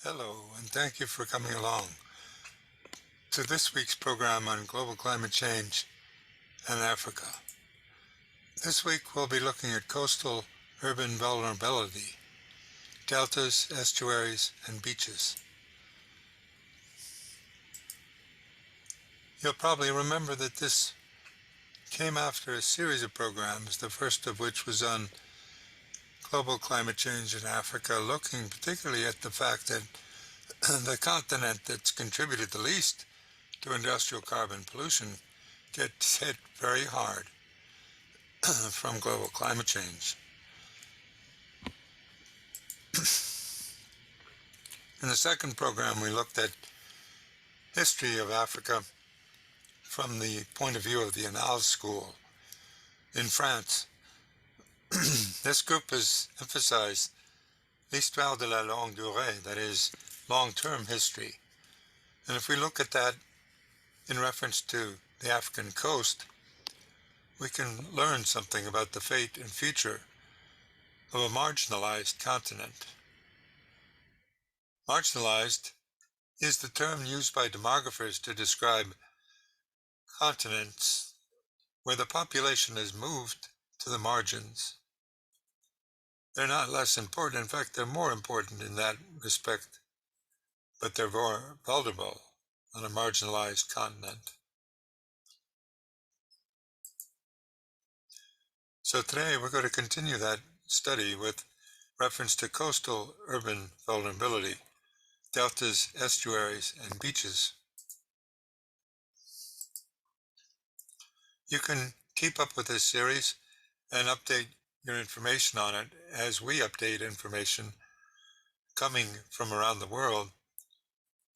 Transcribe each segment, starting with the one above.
Hello, and thank you for coming along to this week's program on global climate change and Africa. This week we'll be looking at coastal urban vulnerability, deltas, estuaries, and beaches. You'll probably remember that this came after a series of programs, the first of which was on global climate change in Africa, looking particularly at the fact that the continent that's contributed the least to industrial carbon pollution gets hit very hard from global climate change. In the second program, we looked at history of Africa from the point of view of the Annales School in France. This group has emphasized l'histoire de la longue durée, that is, long-term history. And if we look at that in reference to the African coast, we can learn something about the fate and future of a marginalized continent. Marginalized is the term used by demographers to describe continents where the population has moved to the margins. They're not less important. In fact, they're more important in that respect, but they're more vulnerable on a marginalized continent. So today we're going to continue that study with reference to coastal urban vulnerability, deltas, estuaries, and beaches. You can keep up with this series and update your information on it as we update information coming from around the world,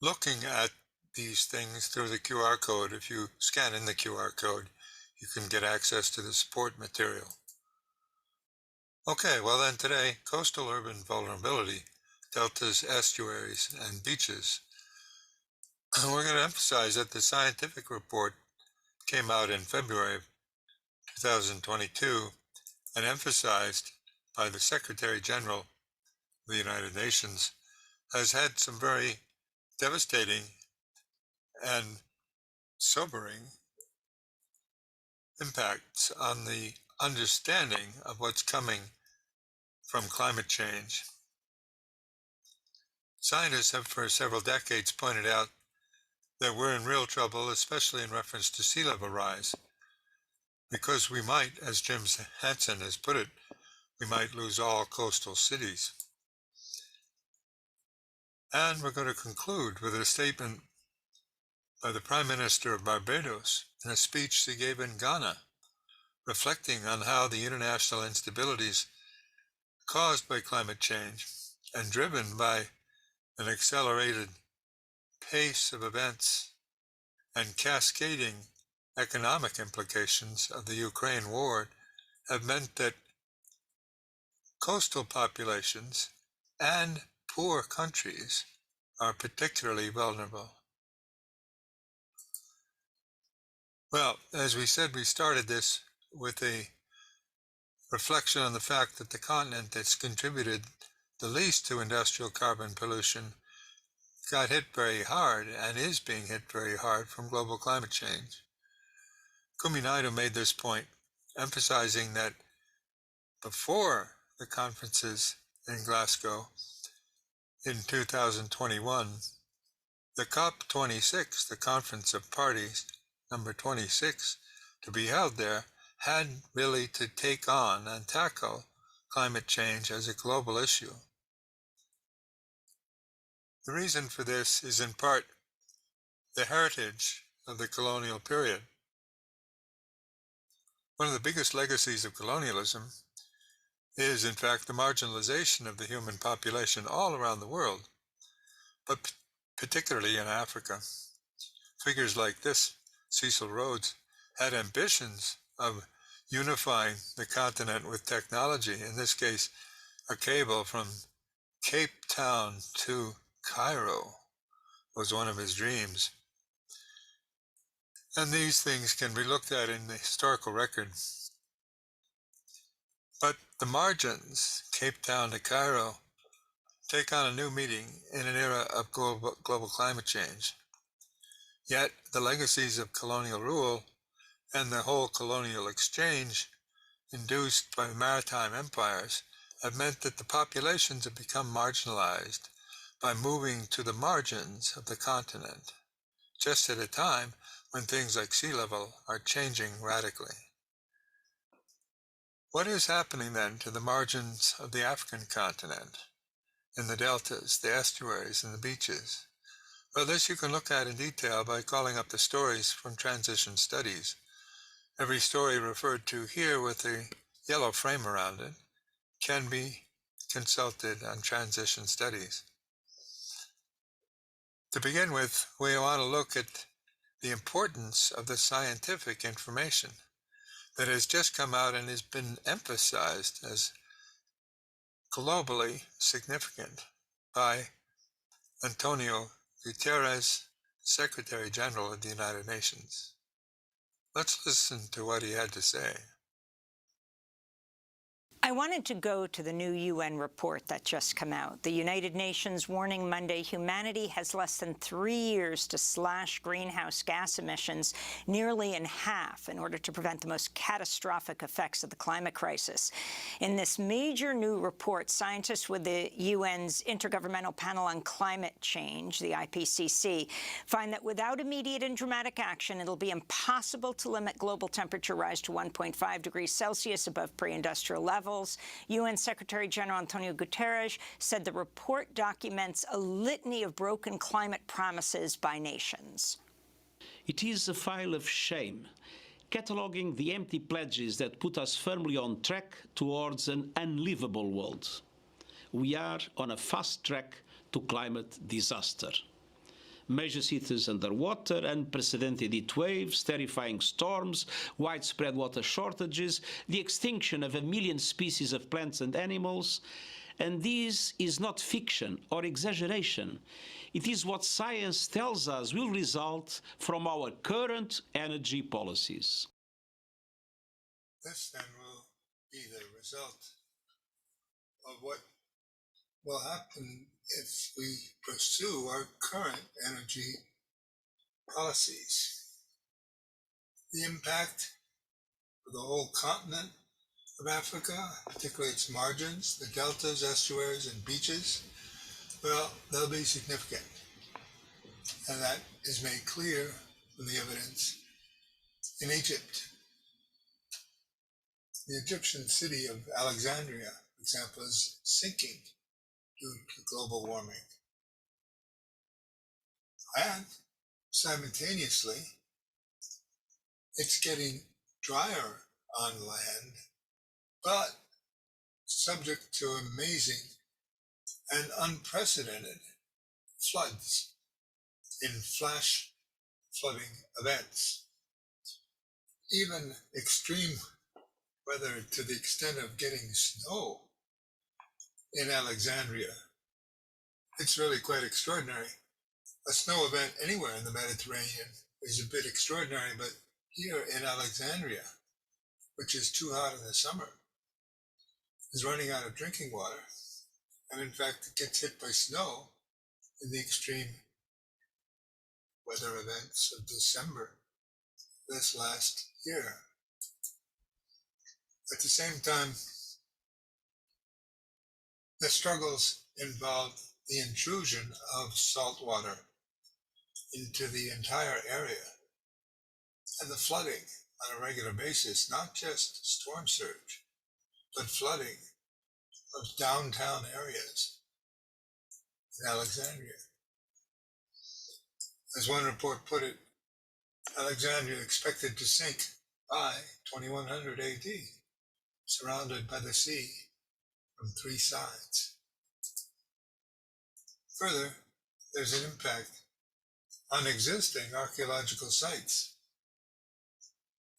looking at these things through the QR code. If you scan in the QR code, you can get access to the support material. Okay, well then today, coastal urban vulnerability, deltas, estuaries, and beaches. We're going to emphasize that the scientific report came out in February of 2022 and emphasized by the Secretary General of the United Nations has had some very devastating and sobering impacts on the understanding of what's coming from climate change. Scientists have for several decades pointed out that we're in real trouble, especially in reference to sea level rise, because we might, as Jim Hansen has put it, we might lose all coastal cities. And we're going to conclude with a statement by the Prime Minister of Barbados in a speech she gave in Ghana, reflecting on how the international instabilities caused by climate change and driven by an accelerated pace of events and cascading economic implications of the Ukraine war have meant that coastal populations and poor countries are particularly vulnerable. Well, as we said, we started this with a reflection on the fact that the continent that's contributed the least to industrial carbon pollution got hit very hard and is being hit very hard from global climate change. Kumi Naidoo made this point, emphasizing that before the conferences in Glasgow in 2021, the COP26, the Conference of Parties, number 26, to be held there, had really to take on and tackle climate change as a global issue. The reason for this is in part the heritage of the colonial period. One of the biggest legacies of colonialism is, in fact, the marginalization of the human population all around the world, but particularly in Africa. Figures like this, Cecil Rhodes, had ambitions of unifying the continent with technology, in this case, a cable from Cape Town to Cairo was one of his dreams. And these things can be looked at in the historical record. But the margins, Cape Town to Cairo, take on a new meaning in an era of global climate change. Yet the legacies of colonial rule and the whole colonial exchange induced by maritime empires have meant that the populations have become marginalized by moving to the margins of the continent, just at a time when things like sea level are changing radically. What is happening then to the margins of the African continent, in the deltas, the estuaries, and the beaches? Well, this you can look at in detail by calling up the stories from transition studies. Every story referred to here with the yellow frame around it can be consulted on transition studies. To begin with, we want to look at the importance of the scientific information that has just come out and has been emphasized as globally significant by Antonio Guterres, Secretary General of the United Nations. Let's listen to what he had to say. I wanted to go to the new UN report that just came out. The United Nations warning Monday humanity has less than 3 years to slash greenhouse gas emissions nearly in half in order to prevent the most catastrophic effects of the climate crisis. In this major new report, scientists with the UN's Intergovernmental Panel on Climate Change, the IPCC, find that without immediate and dramatic action, it'll be impossible to limit global temperature rise to 1.5 degrees Celsius above pre-industrial levels. UN Secretary General Antonio Guterres said the report documents a litany of broken climate promises by nations. It is a file of shame, cataloguing the empty pledges that put us firmly on track towards an unlivable world. We are on a fast track to climate disaster. Major cities underwater, unprecedented heat waves, terrifying storms, widespread water shortages, the extinction of 1 million species of plants and animals. And this is not fiction or exaggeration. It is what science tells us will result from our current energy policies. This then will be the result of what will happen if we pursue our current energy policies. The impact for the whole continent of Africa, particularly its margins, the deltas, estuaries, and beaches, well, they'll be significant. And that is made clear from the evidence in Egypt. The Egyptian city of Alexandria, for example, is sinking due to global warming. And simultaneously, it's getting drier on land, but subject to amazing and unprecedented floods in flash flooding events. Even extreme weather to the extent of getting snow in Alexandria. It's really quite extraordinary. A snow event anywhere in the Mediterranean is a bit extraordinary, but here in Alexandria, which is too hot in the summer, is running out of drinking water, and in fact it gets hit by snow in the extreme weather events of December this last year. At the same time, the struggles involved the intrusion of salt water into the entire area and the flooding on a regular basis, not just storm surge, but flooding of downtown areas in Alexandria. As one report put it, Alexandria expected to sink by 2100 AD, surrounded by the sea from 3 sides. Further, there's an impact on existing archaeological sites.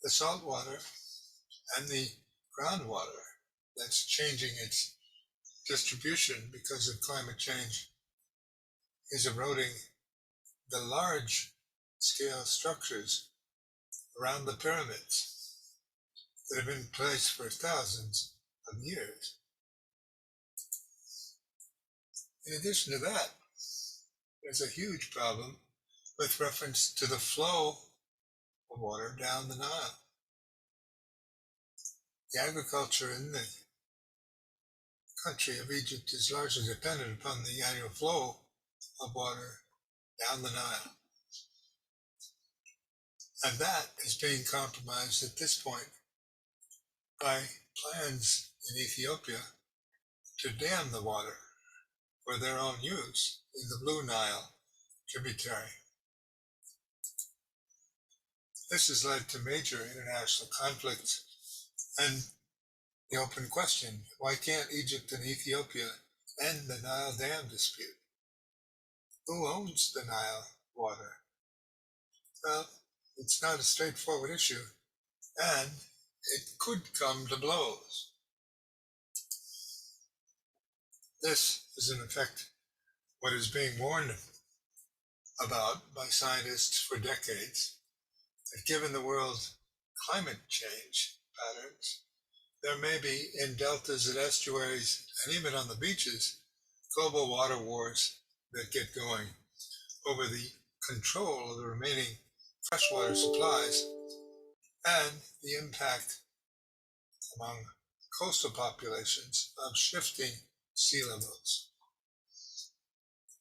The salt water and the groundwater that's changing its distribution because of climate change is eroding the large-scale structures around the pyramids that have been in place for thousands of years. In addition to that, there's a huge problem with reference to the flow of water down the Nile. The agriculture in the country of Egypt is largely dependent upon the annual flow of water down the Nile. And that is being compromised at this point by plans in Ethiopia to dam the water for their own use in the Blue Nile tributary. This has led to major international conflicts and the open question, why can't Egypt and Ethiopia end the Nile Dam dispute? Who owns the Nile water? Well, it's not a straightforward issue, and it could come to blows. This is in effect what is being warned about by scientists for decades, that given the world's climate change patterns, there may be in deltas and estuaries and even on the beaches, global water wars that get going over the control of the remaining freshwater supplies and the impact among coastal populations of shifting sea levels.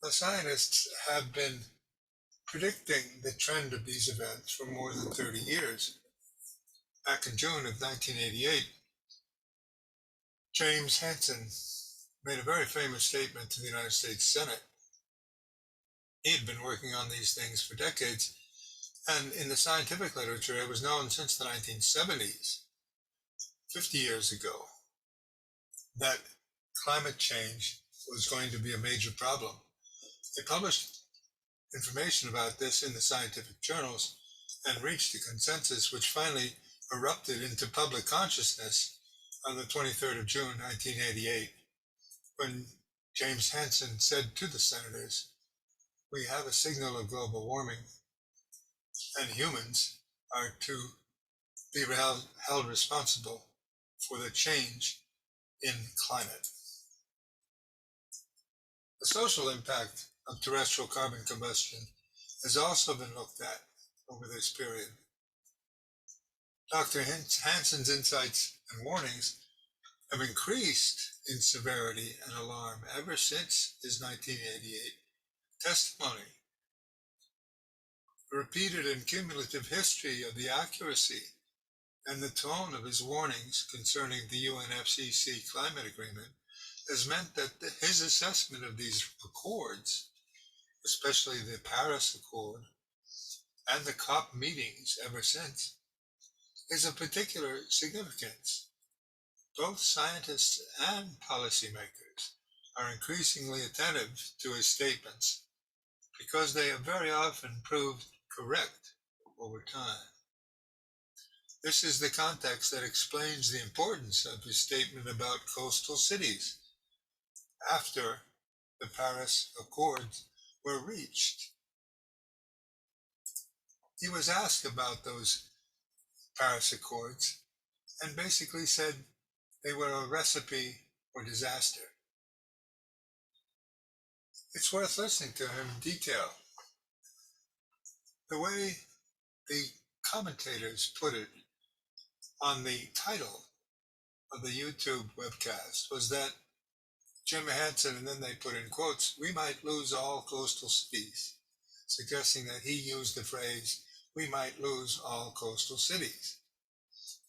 The scientists have been predicting the trend of these events for more than 30 years. Back in June of 1988, James Hansen made a very famous statement to the United States Senate. He had been working on these things for decades, and in the scientific literature, it was known since the 1970s, 50 years ago, that climate change was going to be a major problem. They published information about this in the scientific journals and reached a consensus which finally erupted into public consciousness on the 23rd of June, 1988, when James Hansen said to the senators, we have a signal of global warming, and humans are to be held responsible for the change in climate. The social impact of terrestrial carbon combustion has also been looked at over this period. Dr. Hansen's insights and warnings have increased in severity and alarm ever since his 1988 testimony. The repeated and cumulative history of the accuracy and the tone of his warnings concerning the UNFCCC climate agreement has meant that his assessment of these accords, especially the Paris Accord and the COP meetings ever since, is of particular significance. Both scientists and policymakers are increasingly attentive to his statements because they have very often proved correct over time. This is the context that explains the importance of his statement about coastal cities after the Paris Accords were reached. He was asked about those Paris Accords and basically said they were a recipe for disaster. It's worth listening to him in detail. The way the commentators put it on the title of the YouTube webcast was that Jim Hansen, and then they put in quotes, we might lose all coastal cities, suggesting that he used the phrase, we might lose all coastal cities.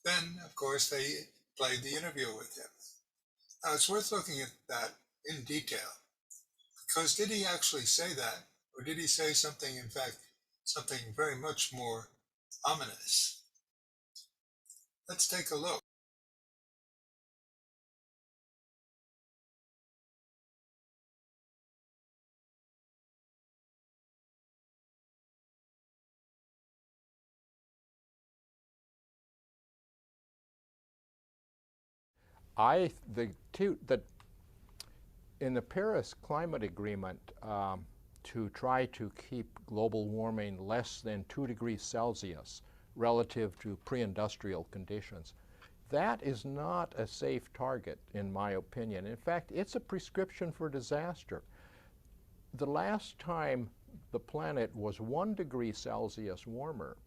Then, of course, they played the interview with him. Now, it's worth looking at that in detail, because did he actually say that, or did he say something, in fact, something very much more ominous? Let's take a look. In the Paris Climate Agreement, to try to keep global warming less than 2 degrees Celsius relative to pre-industrial conditions, that is not a safe target, in my opinion. In fact, it's a prescription for disaster. The last time the planet was 1 degree Celsius warmer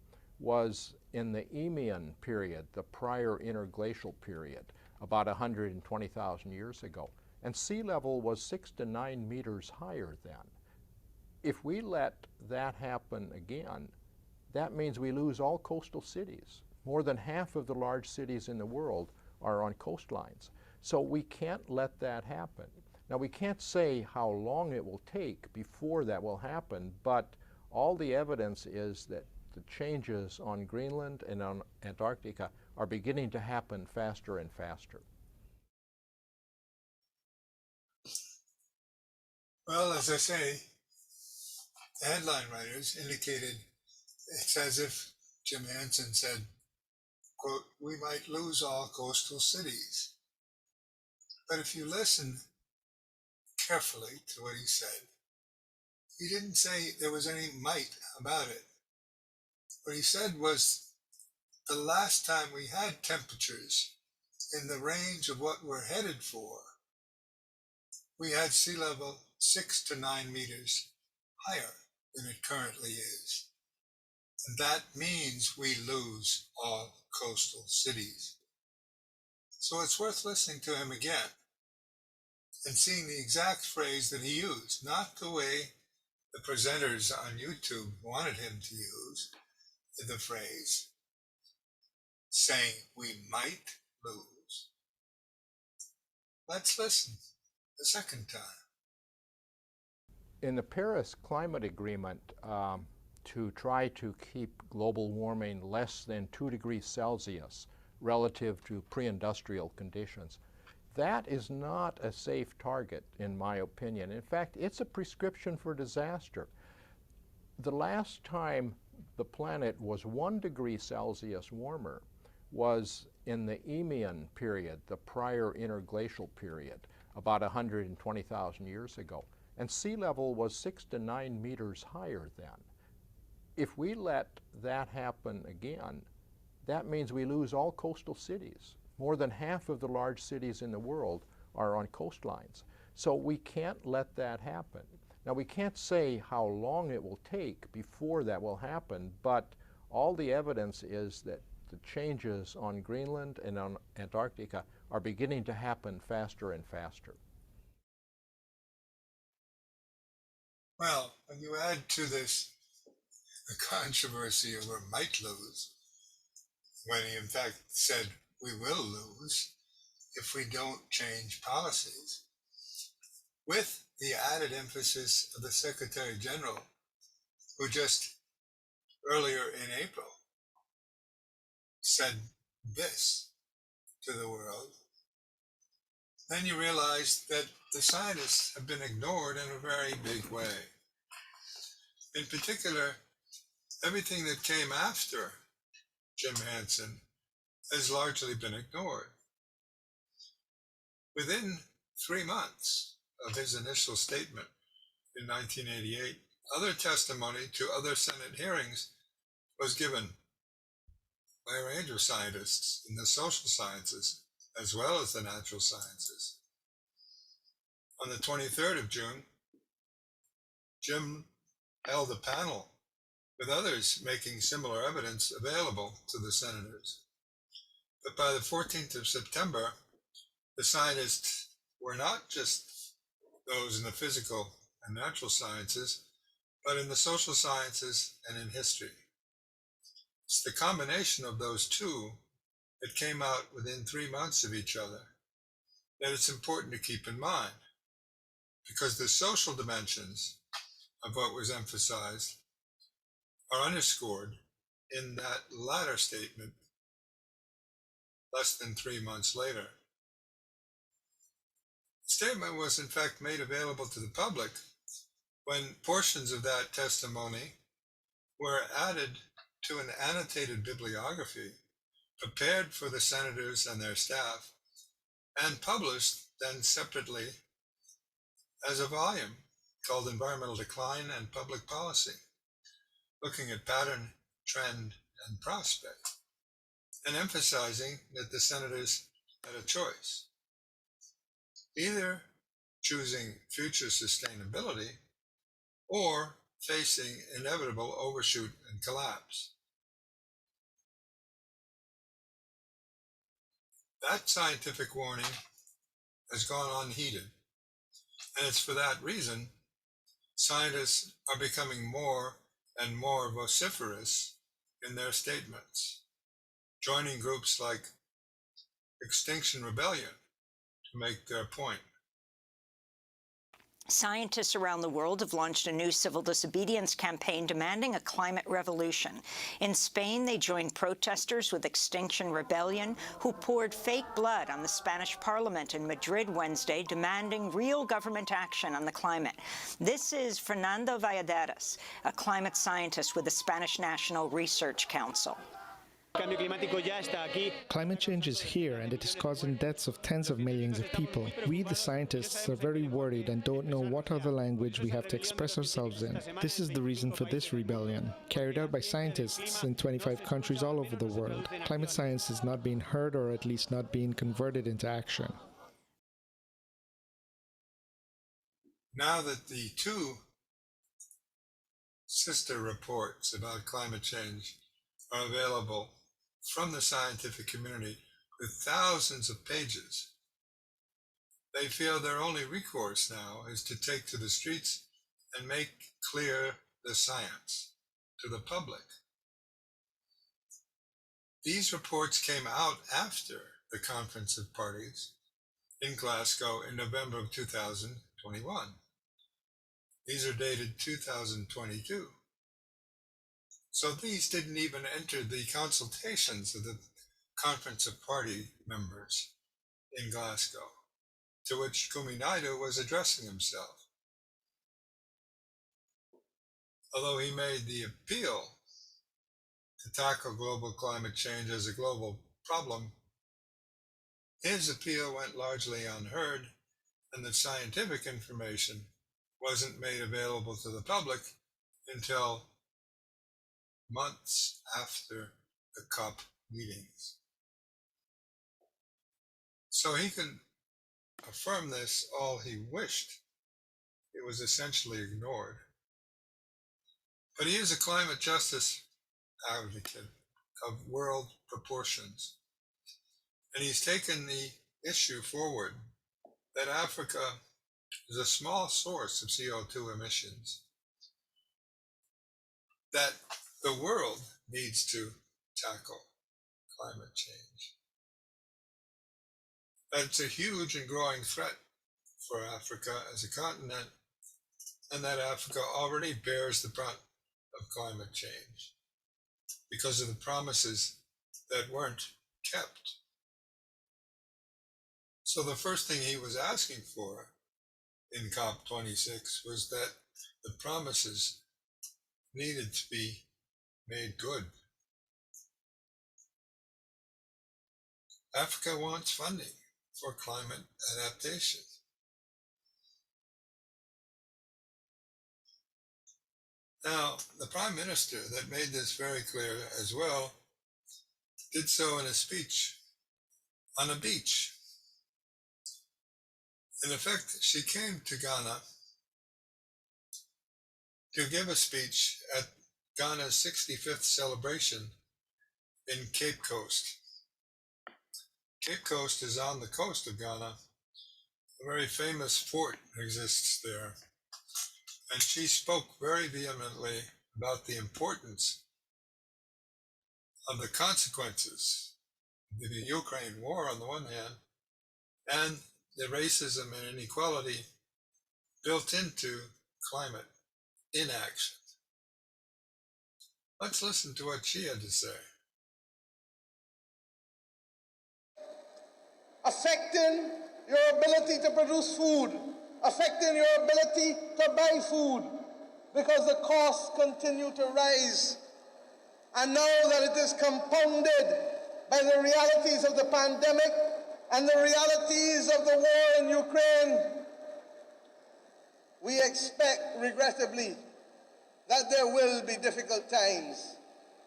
was in the Eemian period, the prior interglacial period, about 120,000 years ago. And sea level was 6 to 9 meters higher then. If we let that happen again, that means we lose all coastal cities. More than half of the large cities in the world are on coastlines. So we can't let that happen. Now, we can't say how long it will take before that will happen, but all the evidence is that the changes on Greenland and on Antarctica are beginning to happen faster and faster. Well, as I say, the headline writers indicated it's as if Jim Hansen said, quote, "We might lose all coastal cities." But if you listen carefully to what he said, he didn't say there was any might about it. What he said was the last time we had temperatures in the range of what we're headed for, we had sea level 6 to 9 meters higher than it currently is. And that means we lose all coastal cities. So it's worth listening to him again and seeing the exact phrase that he used, not the way the presenters on YouTube wanted him to use the phrase, saying we might lose. Let's listen a second time. In the Paris Climate Agreement, to try to keep global warming less than 2 degrees Celsius relative to pre-industrial conditions, that is not a safe target, in my opinion. In fact, it's a prescription for disaster. The last time the planet was 1 degree Celsius warmer was in the Eemian period, the prior interglacial period, about 120,000 years ago. And sea level was 6 to 9 meters higher then. If we let that happen again, that means we lose all coastal cities. More than half of the large cities in the world are on coastlines. So we can't let that happen. Now, we can't say how long it will take before that will happen, but all the evidence is that the changes on Greenland and on Antarctica are beginning to happen faster and faster. Well, when you add to this the controversy over might lose, when he in fact said we will lose if we don't change policies, with the added emphasis of the Secretary General, who just earlier in April said this to the world, then you realize that the scientists have been ignored in a very big way. In particular, everything that came after Jim Hansen has largely been ignored. Within 3 months of his initial statement in 1988, other testimony to other Senate hearings was given by a range of scientists in the social sciences as well as the natural sciences. On the 23rd of June, Jim held a panel with others making similar evidence available to the senators. But by the 14th of September, the scientists were not just those in the physical and natural sciences, but in the social sciences and in history. It's the combination of those two that came out within 3 months of each other that it's important to keep in mind, because the social dimensions of what was emphasized are underscored in that latter statement less than 3 months later. The statement was in fact made available to the public when portions of that testimony were added to an annotated bibliography prepared for the senators and their staff and published then separately as a volume called Environmental Decline and Public Policy, looking at pattern, trend, and prospect, and emphasizing that the senators had a choice, either choosing future sustainability or facing inevitable overshoot and collapse. That scientific warning has gone unheeded, and it's for that reason scientists are becoming more and more vociferous in their statements, joining groups like Extinction Rebellion to make their point. Scientists around the world have launched a new civil disobedience campaign demanding a climate revolution. In Spain, they joined protesters with Extinction Rebellion, who poured fake blood on the Spanish parliament in Madrid Wednesday, demanding real government action on the climate. This is Fernando Valladares, a climate scientist with the Spanish National Research Council. Climate change is here, and it is causing deaths of tens of millions of people. We, the scientists, are very worried and don't know what other language we have to express ourselves in. This is the reason for this rebellion, carried out by scientists in 25 countries all over the world. Climate science is not being heard, or at least not being converted into action. Now that the two sister reports about climate change are available from the scientific community with thousands of pages, they feel their only recourse now is to take to the streets and make clear the science to the public. These reports came out after the Conference of Parties in Glasgow in November of 2021. These are dated 2022. So these didn't even enter the consultations of the Conference of Party members in Glasgow, to which Kumi Naidoo was addressing himself. Although he made the appeal to tackle global climate change as a global problem, his appeal went largely unheard, and the scientific information wasn't made available to the public until months after the COP meetings. So he could affirm this all he wished. It was essentially ignored. But he is a climate justice advocate of world proportions. And he's taken the issue forward that Africa is a small source of CO2 emissions, that the world needs to tackle climate change. That it's a huge and growing threat for Africa as a continent, and that Africa already bears the brunt of climate change because of the promises that weren't kept. So the first thing he was asking for in COP26 was that the promises needed to be made good. Africa wants funding for climate adaptation. Now, the Prime Minister that made this very clear as well did so in a speech on a beach. In effect, she came to Ghana to give a speech at Ghana's 65th celebration in Cape Coast. Cape Coast is on the coast of Ghana. A very famous fort exists there. And she spoke very vehemently about the importance of the consequences of the Ukraine war on the one hand, and the racism and inequality built into climate inaction. Let's listen to what she had to say. Affecting your ability to produce food, affecting your ability to buy food, because the costs continue to rise. And now that it is compounded by the realities of the pandemic and the realities of the war in Ukraine, we expect, regrettably, that there will be difficult times,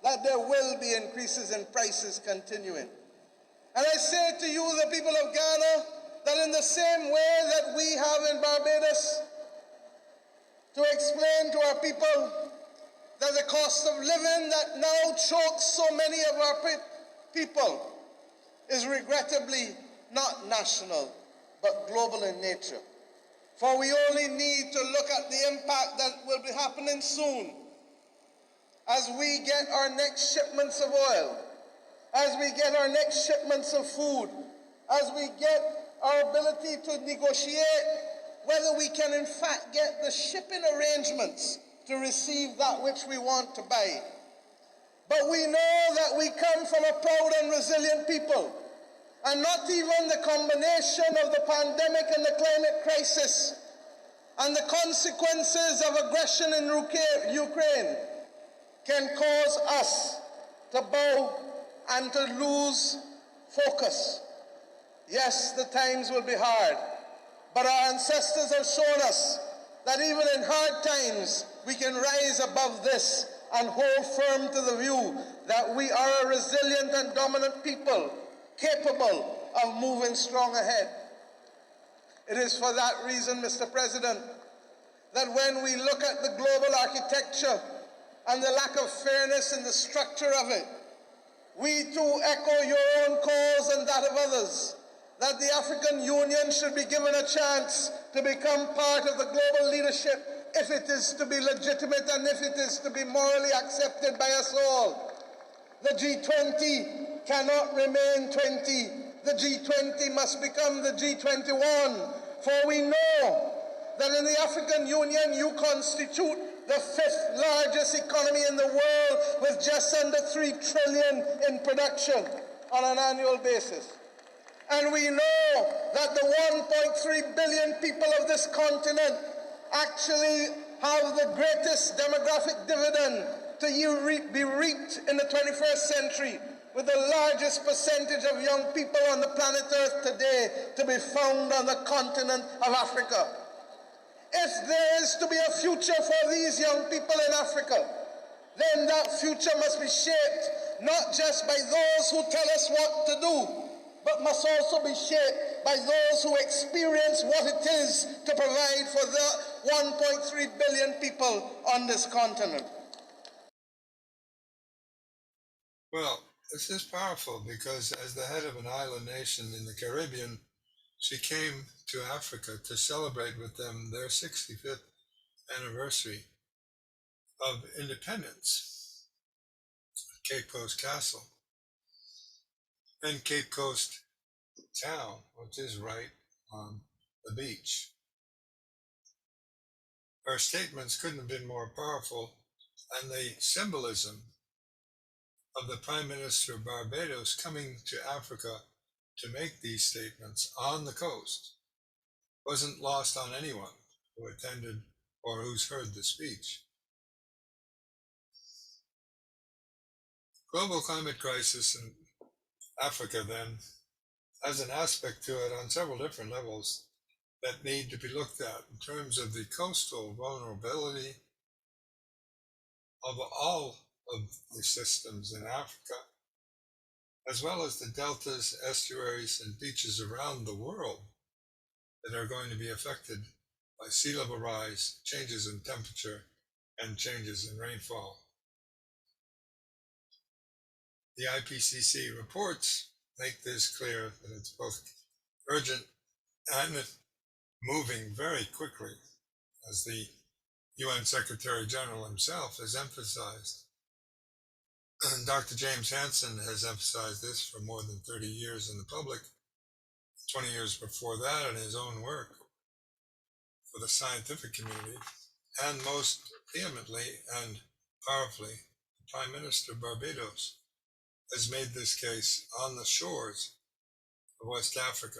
that there will be increases in prices continuing. And I say to you, the people of Ghana, that in the same way that we have in Barbados to explain to our people that the cost of living that now chokes so many of our people is regrettably not national, but global in nature. For we only need to look at the impact that will be happening soon as we get our next shipments of oil, as we get our next shipments of food, as we get our ability to negotiate whether we can in fact get the shipping arrangements to receive that which we want to buy. But we know that we come from a proud and resilient people, and not even the combination of the pandemic and the climate crisis and the consequences of aggression in Ukraine can cause us to bow and to lose focus. Yes, the times will be hard, but our ancestors have shown us that even in hard times, we can rise above this and hold firm to the view that we are a resilient and dominant people, capable of moving strong ahead. It is for that reason, Mr. President, that when we look at the global architecture and the lack of fairness in the structure of it, we too echo your own cause and that of others, that the African Union should be given a chance to become part of the global leadership if it is to be legitimate and if it is to be morally accepted by us all. The G20 cannot remain 20. The G20 must become the G21, for we know that in the African Union you constitute the 5th largest economy in the world with just under 3 trillion in production on an annual basis. And we know that the 1.3 billion people of this continent actually have the greatest demographic dividend to be reaped in the 21st century, with the largest percentage of young people on the planet Earth today to be found on the continent of Africa. If there is to be a future for these young people in Africa, then that future must be shaped not just by those who tell us what to do, but must also be shaped by those who experience what it is to provide for the 1.3 billion people on this continent. Well, this is powerful because as the head of an island nation in the Caribbean, she came to Africa to celebrate with them their 65th anniversary of independence at Cape Coast Castle and Cape Coast Town, which is right on the beach. Her statements couldn't have been more powerful, and the symbolism of the Prime Minister of Barbados coming to Africa to make these statements on the coast wasn't lost on anyone who attended or who's heard the speech. Global climate crisis in Africa, then, has an aspect to it on several different levels that need to be looked at in terms of the coastal vulnerability of all of the systems in Africa, as well as the deltas, estuaries, and beaches around the world that are going to be affected by sea level rise, changes in temperature, and changes in rainfall. The IPCC reports make this clear that it's both urgent and moving very quickly, as the UN Secretary General himself has emphasized. And Dr. James Hansen has emphasized this for more than 30 years in the public, 20 years before that in his own work for the scientific community, and most vehemently and powerfully, the Prime Minister of Barbados has made this case on the shores of West Africa.